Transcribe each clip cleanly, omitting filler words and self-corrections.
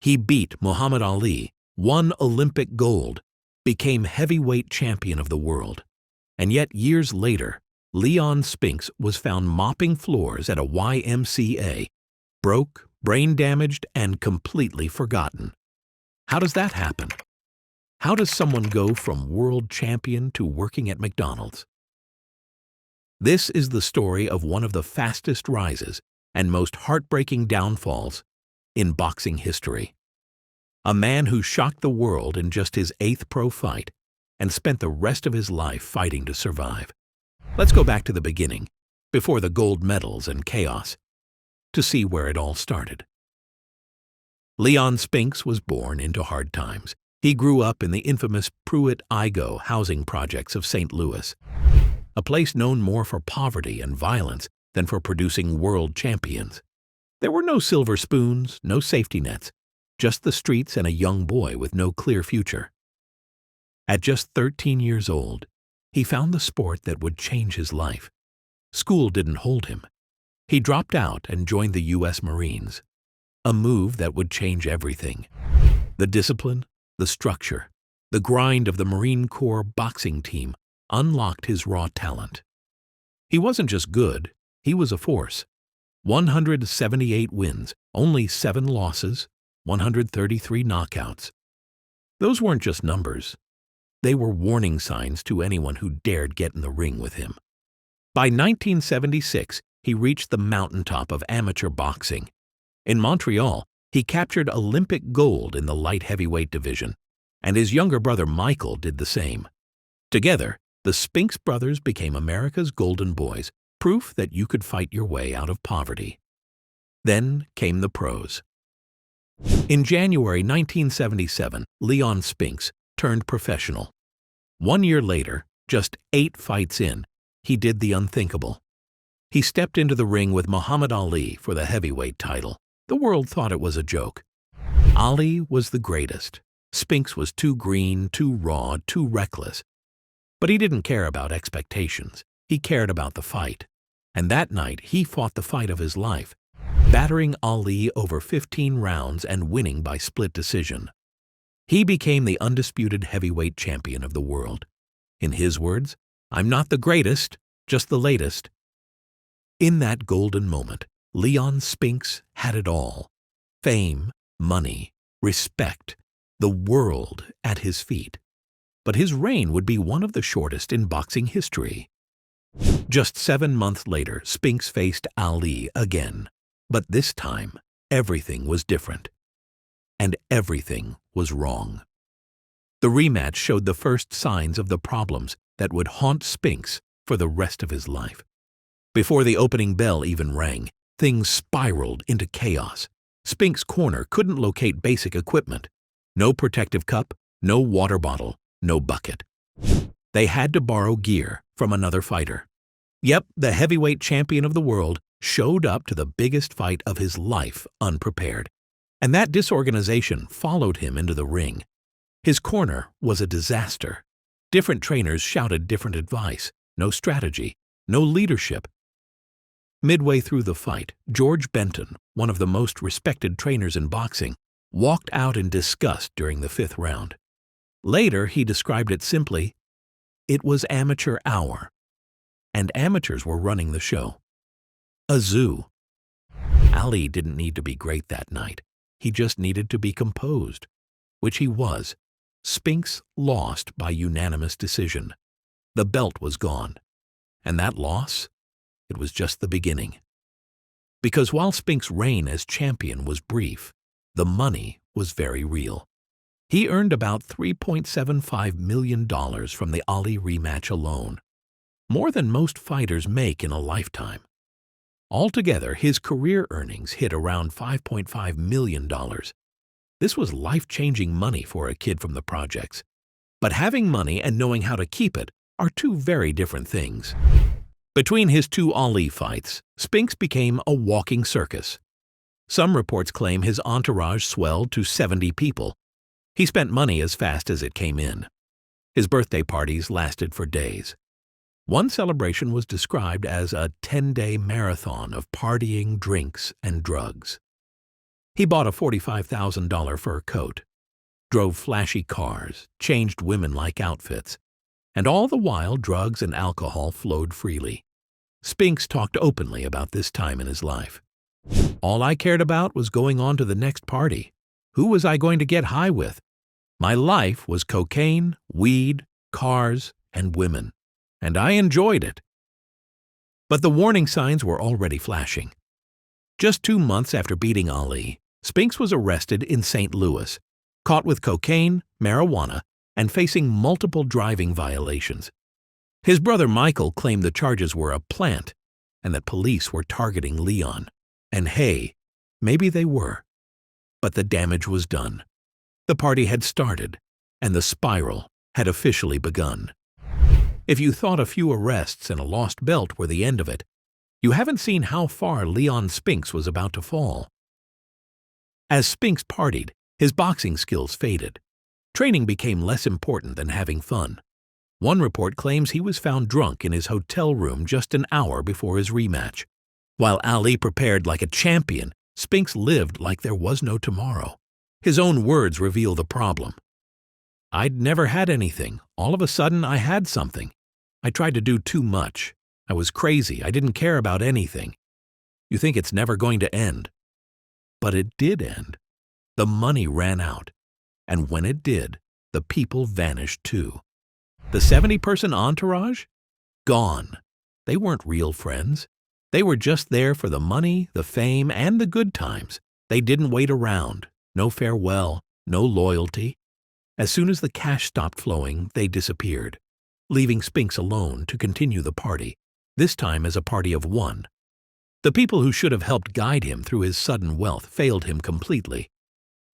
He beat Muhammad Ali, won Olympic gold, became heavyweight champion of the world. And yet years later, Leon Spinks was found mopping floors at a YMCA, broke, brain damaged, and completely forgotten. How does that happen? How does someone go from world champion to working at McDonald's? This is the story of one of the fastest rises and most heartbreaking downfalls in boxing history. A man who shocked the world in just his 8th pro fight and spent the rest of his life fighting to survive. Let's go back to the beginning, before the gold medals and chaos, to see where it all started. Leon Spinks was born into hard times. He grew up in the infamous Pruitt-Igoe housing projects of St. Louis, a place known more for poverty and violence than for producing world champions. There were no silver spoons, no safety nets, just the streets and a young boy with no clear future. At just 13 years old, he found the sport that would change his life. School didn't hold him. He dropped out and joined the U.S. Marines, a move that would change everything. The discipline, the structure, the grind of the Marine Corps boxing team unlocked his raw talent. He wasn't just good, he was a force. 178 wins, only 7 losses, 133 knockouts. Those weren't just numbers. They were warning signs to anyone who dared get in the ring with him. By 1976, he reached the mountaintop of amateur boxing. In Montreal, he captured Olympic gold in the light heavyweight division, and his younger brother Michael did the same. Together, the Spinks brothers became America's golden boys, proof that you could fight your way out of poverty. Then came the pros. In January 1977, Leon Spinks turned professional. 1 year later, just 8 fights in, he did the unthinkable. He stepped into the ring with Muhammad Ali for the heavyweight title. The world thought it was a joke. Ali was the greatest. Spinks was too green, too raw, too reckless. But he didn't care about expectations. He cared about the fight. And that night, he fought the fight of his life, battering Ali over 15 rounds and winning by split decision. He became the undisputed heavyweight champion of the world. In his words, "I'm not the greatest, just the latest." In that golden moment, Leon Spinks had it all: fame, money, respect, the world at his feet. But his reign would be one of the shortest in boxing history. Just 7 months later, Spinks faced Ali again. But this time, everything was different. And everything was wrong. The rematch showed the first signs of the problems that would haunt Spinks for the rest of his life. Before the opening bell even rang, things spiraled into chaos. Spinks' corner couldn't locate basic equipment. No protective cup, no water bottle, no bucket. They had to borrow gear from another fighter. Yep, the heavyweight champion of the world showed up to the biggest fight of his life unprepared. And that disorganization followed him into the ring. His corner was a disaster. Different trainers shouted different advice. No strategy, no leadership. Midway through the fight, George Benton, one of the most respected trainers in boxing, walked out in disgust during the 5th round. Later, he described it simply: it was amateur hour, and amateurs were running the show. A zoo. Ali didn't need to be great that night. He just needed to be composed, which he was. Spinks lost by unanimous decision. The belt was gone. And that loss? It was just the beginning. Because while Spinks' reign as champion was brief, the money was very real. He earned about $3.75 million from the Ali rematch alone, more than most fighters make in a lifetime. Altogether, his career earnings hit around $5.5 million. This was life-changing money for a kid from the projects. But having money and knowing how to keep it are two very different things. Between his 2 Ali fights, Spinks became a walking circus. Some reports claim his entourage swelled to 70 people. He spent money as fast as it came in. His birthday parties lasted for days. One celebration was described as a 10-day marathon of partying, drinks, and drugs. He bought a $45,000 fur coat, drove flashy cars, changed women-like outfits, and all the while drugs and alcohol flowed freely. Spinks talked openly about this time in his life. All I cared about was going on to the next party. Who was I going to get high with? My life was cocaine, weed, cars, and women, and I enjoyed it. But the warning signs were already flashing. Just 2 months after beating Ali, Spinks was arrested in St. Louis, caught with cocaine, marijuana, and facing multiple driving violations. His brother Michael claimed the charges were a plant and that police were targeting Leon. And hey, maybe they were. But the damage was done. The party had started, and the spiral had officially begun. If you thought a few arrests and a lost belt were the end of it, you haven't seen how far Leon Spinks was about to fall. As Spinks partied, his boxing skills faded. Training became less important than having fun. One report claims he was found drunk in his hotel room just an hour before his rematch. While Ali prepared like a champion, Spinks lived like there was no tomorrow. His own words reveal the problem. I'd never had anything. All of a sudden, I had something. I tried to do too much. I was crazy. I didn't care about anything. You think it's never going to end. But it did end. The money ran out. And when it did, the people vanished too. The 70-person entourage? Gone. They weren't real friends. They were just there for the money, the fame, and the good times. They didn't wait around. No farewell, no loyalty. As soon as the cash stopped flowing, they disappeared, leaving Spinks alone to continue the party, this time as a party of one. The people who should have helped guide him through his sudden wealth failed him completely.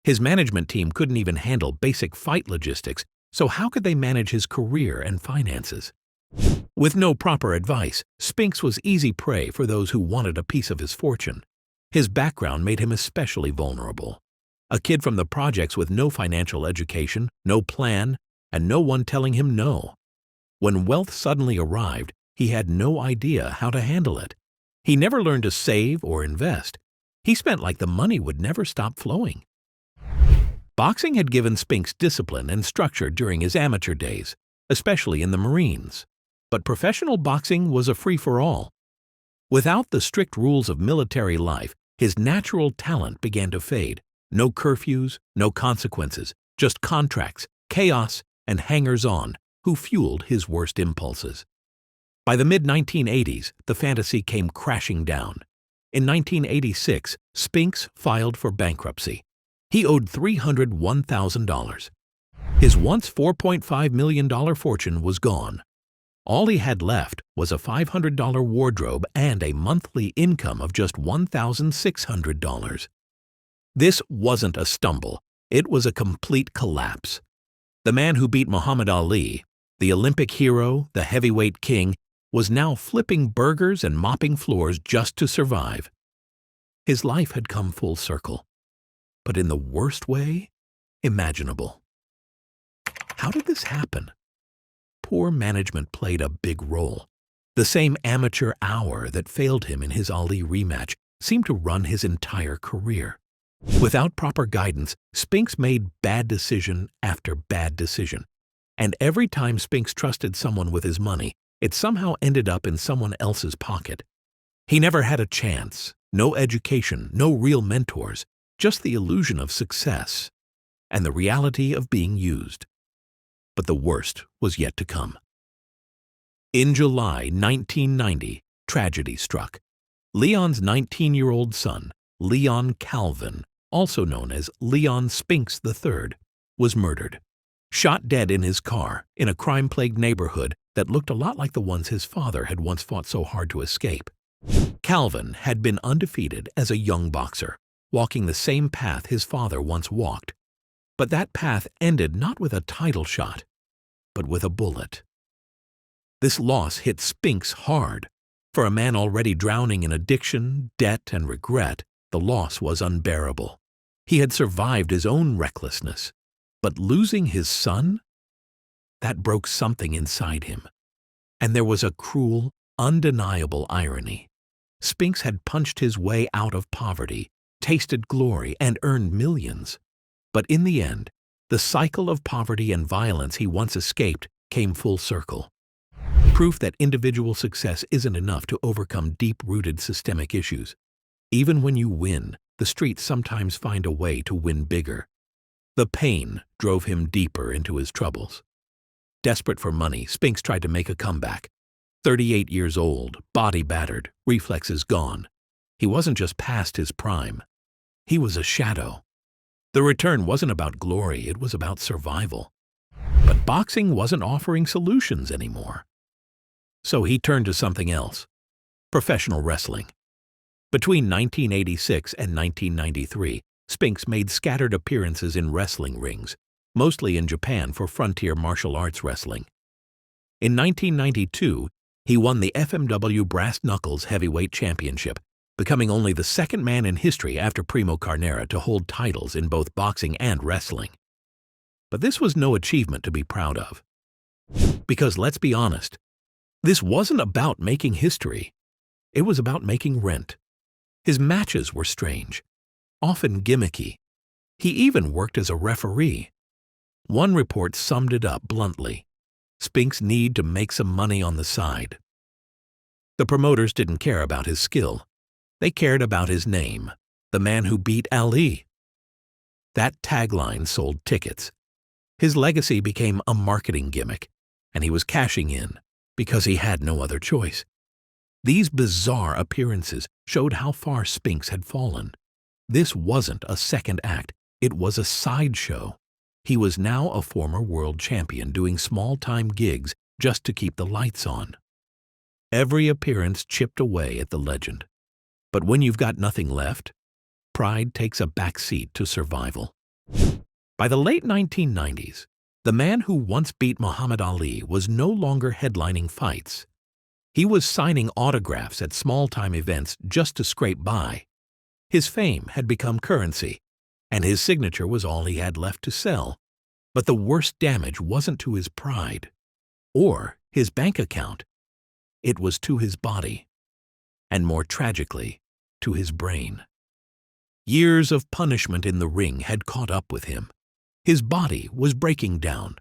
His management team couldn't even handle basic fight logistics, so how could they manage his career and finances? With no proper advice, Spinks was easy prey for those who wanted a piece of his fortune. His background made him especially vulnerable. A kid from the projects with no financial education, no plan, and no one telling him no. When wealth suddenly arrived, he had no idea how to handle it. He never learned to save or invest. He spent like the money would never stop flowing. Boxing had given Spinks discipline and structure during his amateur days, especially in the Marines. But professional boxing was a free-for-all. Without the strict rules of military life, his natural talent began to fade. No curfews, no consequences, just contracts, chaos, and hangers-on who fueled his worst impulses. By the mid-1980s, the fantasy came crashing down. In 1986, Spinks filed for bankruptcy. He owed $301,000. His once $4.5 million fortune was gone. All he had left was a $500 wardrobe and a monthly income of just $1,600. This wasn't a stumble. It was a complete collapse. The man who beat Muhammad Ali, the Olympic hero, the heavyweight king, was now flipping burgers and mopping floors just to survive. His life had come full circle, but in the worst way imaginable. How did this happen? Poor management played a big role. The same amateur hour that failed him in his Ali rematch seemed to run his entire career. Without proper guidance, Spinks made bad decision after bad decision. And every time Spinks trusted someone with his money, it somehow ended up in someone else's pocket. He never had a chance, no education, no real mentors, just the illusion of success and the reality of being used. But the worst was yet to come. In July 1990, tragedy struck. Leon's 19-year-old son, Leon Calvin, also known as Leon Spinks III, was murdered. Shot dead in his car in a crime-plagued neighborhood that looked a lot like the ones his father had once fought so hard to escape. Calvin had been undefeated as a young boxer, walking the same path his father once walked. But that path ended not with a title shot, but with a bullet. This loss hit Spinks hard. For a man already drowning in addiction, debt, and regret, the loss was unbearable. He had survived his own recklessness, but losing his son? That broke something inside him. And there was a cruel, undeniable irony. Spinks had punched his way out of poverty, tasted glory, and earned millions. But in the end, the cycle of poverty and violence he once escaped came full circle. Proof that individual success isn't enough to overcome deep-rooted systemic issues. Even when you win, the streets sometimes find a way to win bigger. The pain drove him deeper into his troubles. Desperate for money, Spinks tried to make a comeback. 38 years old, body battered, reflexes gone. He wasn't just past his prime. He was a shadow. The return wasn't about glory, it was about survival. But boxing wasn't offering solutions anymore. So he turned to something else: professional wrestling. Between 1986 and 1993, Spinks made scattered appearances in wrestling rings, mostly in Japan for frontier martial arts wrestling. In 1992, he won the FMW Brass Knuckles Heavyweight Championship, becoming only the second man in history after Primo Carnera to hold titles in both boxing and wrestling. But this was no achievement to be proud of. Because let's be honest, this wasn't about making history. It was about making rent. His matches were strange, often gimmicky. He even worked as a referee. One report summed it up bluntly: Spinks needed to make some money on the side. The promoters didn't care about his skill. They cared about his name, the man who beat Ali. That tagline sold tickets. His legacy became a marketing gimmick, and he was cashing in because he had no other choice. These bizarre appearances showed how far Spinks had fallen. This wasn't a second act, it was a sideshow. He was now a former world champion doing small-time gigs just to keep the lights on. Every appearance chipped away at the legend. But when you've got nothing left, pride takes a backseat to survival. By the late 1990s, the man who once beat Muhammad Ali was no longer headlining fights. He was signing autographs at small-time events just to scrape by. His fame had become currency, and his signature was all he had left to sell. But the worst damage wasn't to his pride or his bank account. It was to his body, and more tragically, to his brain. Years of punishment in the ring had caught up with him. His body was breaking down.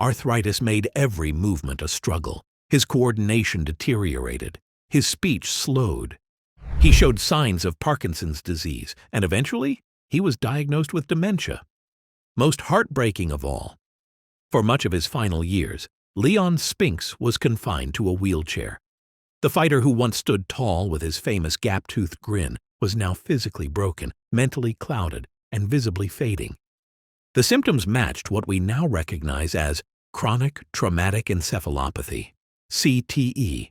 Arthritis made every movement a struggle. His coordination deteriorated. His speech slowed. He showed signs of Parkinson's disease, and eventually, he was diagnosed with dementia. Most heartbreaking of all, for much of his final years, Leon Spinks was confined to a wheelchair. The fighter who once stood tall with his famous gap-toothed grin was now physically broken, mentally clouded, and visibly fading. The symptoms matched what we now recognize as chronic traumatic encephalopathy, CTE,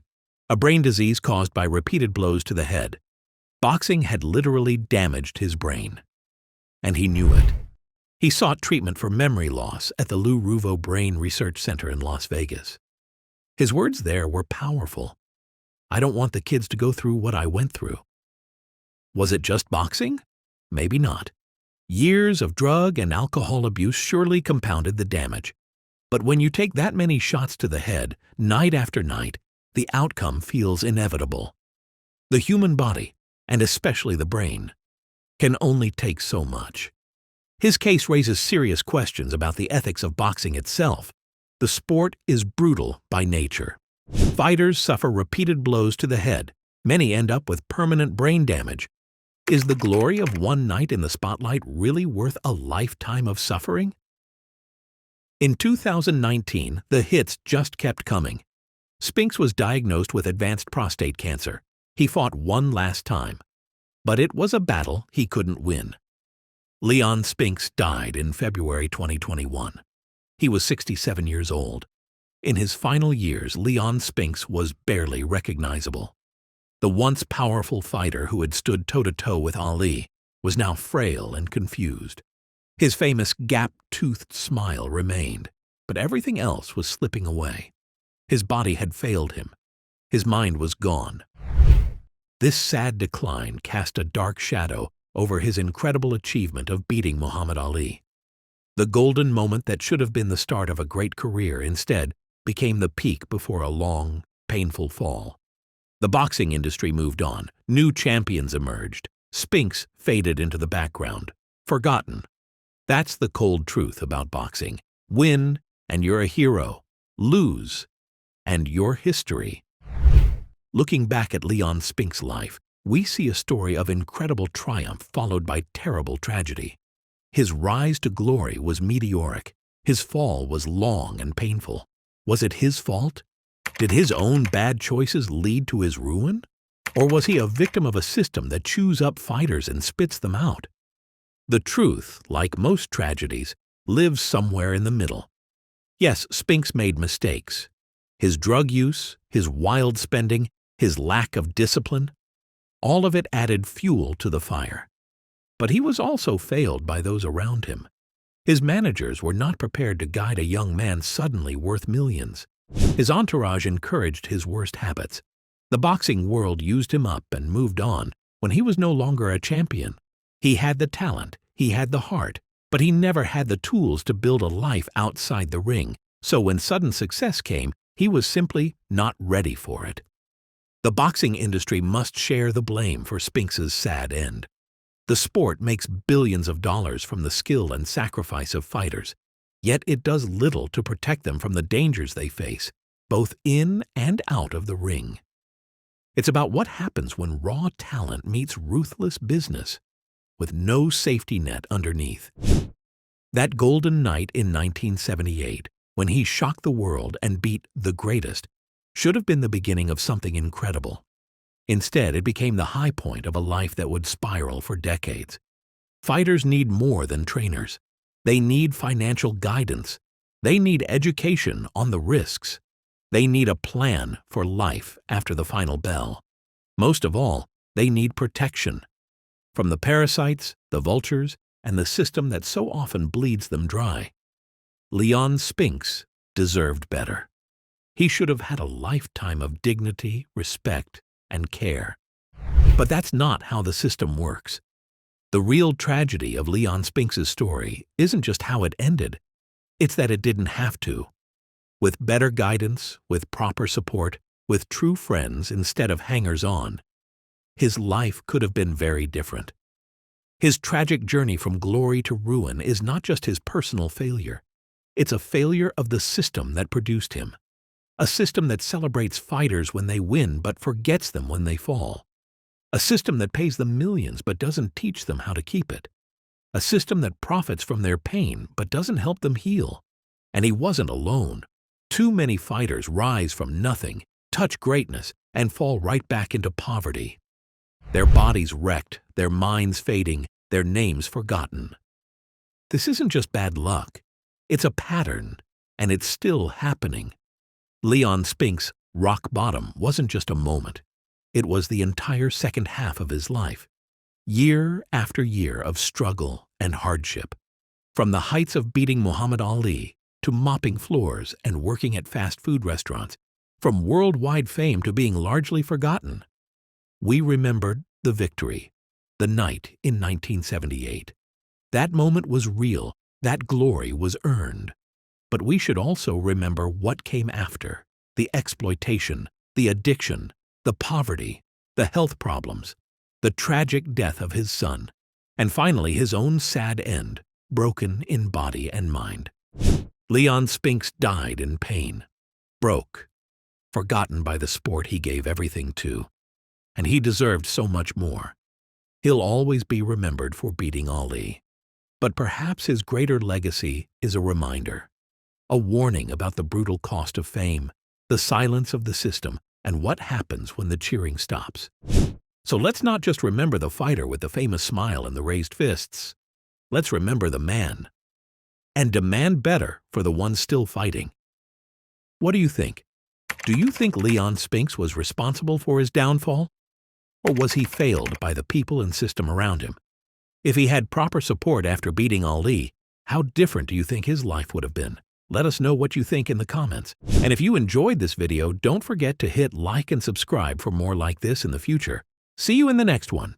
a brain disease caused by repeated blows to the head. Boxing had literally damaged his brain, and he knew it. He sought treatment for memory loss at the Lou Ruvo Brain Research Center in Las Vegas. His words there were powerful. "I don't want the kids to go through what I went through." Was it just boxing? Maybe not. Years of drug and alcohol abuse surely compounded the damage. But when you take that many shots to the head, night after night, the outcome feels inevitable. The human body, and especially the brain, can only take so much. His case raises serious questions about the ethics of boxing itself. The sport is brutal by nature. Fighters suffer repeated blows to the head. Many end up with permanent brain damage. Is the glory of one night in the spotlight really worth a lifetime of suffering? In 2019, the hits just kept coming. Spinks was diagnosed with advanced prostate cancer. He fought one last time, but it was a battle he couldn't win. Leon Spinks died in February 2021. He was 67 years old. In his final years, Leon Spinks was barely recognizable. The once powerful fighter who had stood toe-to-toe with Ali was now frail and confused. His famous gap-toothed smile remained, but everything else was slipping away. His body had failed him. His mind was gone. This sad decline cast a dark shadow over his incredible achievement of beating Muhammad Ali. The golden moment that should have been the start of a great career instead became the peak before a long, painful fall. The boxing industry moved on. New champions emerged. Spinks faded into the background, forgotten. That's the cold truth about boxing. Win, and you're a hero. Lose, and you're history. Looking back at Leon Spinks' life, we see a story of incredible triumph followed by terrible tragedy. His rise to glory was meteoric. His fall was long and painful. Was it his fault? Did his own bad choices lead to his ruin? Or was he a victim of a system that chews up fighters and spits them out? The truth, like most tragedies, lives somewhere in the middle. Yes, Spinks made mistakes. His drug use, his wild spending, his lack of discipline, all of it added fuel to the fire. But he was also failed by those around him. His managers were not prepared to guide a young man suddenly worth millions. His entourage encouraged his worst habits. The boxing world used him up and moved on when he was no longer a champion. He had the talent, he had the heart, but he never had the tools to build a life outside the ring, so when sudden success came, he was simply not ready for it. The boxing industry must share the blame for Spinks's sad end. The sport makes billions of dollars from the skill and sacrifice of fighters, yet it does little to protect them from the dangers they face, both in and out of the ring. It's about what happens when raw talent meets ruthless business, with no safety net underneath. That golden night in 1978, when he shocked the world and beat the greatest, should have been the beginning of something incredible. Instead, it became the high point of a life that would spiral for decades. Fighters need more than trainers. They need financial guidance. They need education on the risks. They need a plan for life after the final bell. Most of all, they need protection from the parasites, the vultures, and the system that so often bleeds them dry. Leon Spinks deserved better. He should have had a lifetime of dignity, respect, and care. But that's not how the system works. The real tragedy of Leon Spinks' story isn't just how it ended, it's that it didn't have to. With better guidance, with proper support, with true friends instead of hangers-on, his life could have been very different. His tragic journey from glory to ruin is not just his personal failure. It's a failure of the system that produced him. A system that celebrates fighters when they win but forgets them when they fall. A system that pays them millions but doesn't teach them how to keep it. A system that profits from their pain but doesn't help them heal. And he wasn't alone. Too many fighters rise from nothing, touch greatness, and fall right back into poverty. Their bodies wrecked, their minds fading, their names forgotten. This isn't just bad luck. It's a pattern, and it's still happening. Leon Spinks' rock bottom wasn't just a moment. It was the entire second half of his life. Year after year of struggle and hardship. From the heights of beating Muhammad Ali to mopping floors and working at fast food restaurants, from worldwide fame to being largely forgotten. We remembered the victory, the night in 1978. That moment was real, that glory was earned. But we should also remember what came after: the exploitation, the addiction, the poverty, the health problems, the tragic death of his son, and finally his own sad end, broken in body and mind. Leon Spinks died in pain, broke, forgotten by the sport he gave everything to. And he deserved so much more. He'll always be remembered for beating Ali. But perhaps his greater legacy is a reminder, a warning about the brutal cost of fame, the silence of the system, and what happens when the cheering stops. So let's not just remember the fighter with the famous smile and the raised fists. Let's remember the man. And demand better for the ones still fighting. What do you think? Do you think Leon Spinks was responsible for his downfall? Or was he failed by the people and system around him? If he had proper support after beating Ali, how different do you think his life would have been? Let us know what you think in the comments. And if you enjoyed this video, don't forget to hit like and subscribe for more like this in the future. See you in the next one.